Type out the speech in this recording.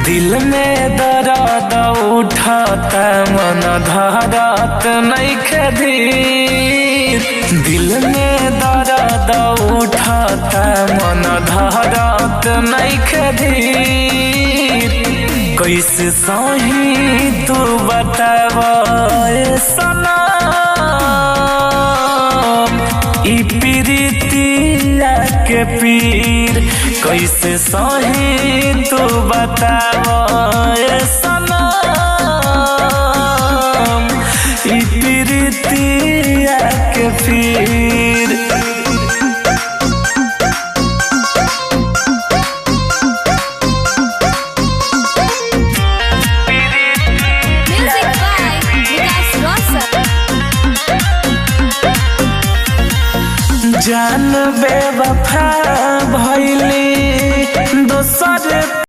दिल में दर्द उठाता मन धरत नइखे धीर। दिल में दर्द उठाता मन धरत नइखे धीर। कैसे सही तू बताव सनम ई प्रीतिया के पीर। कैसे सही तू बताव सनम ई प्रीतिया के पीर। जान बेवफा भइली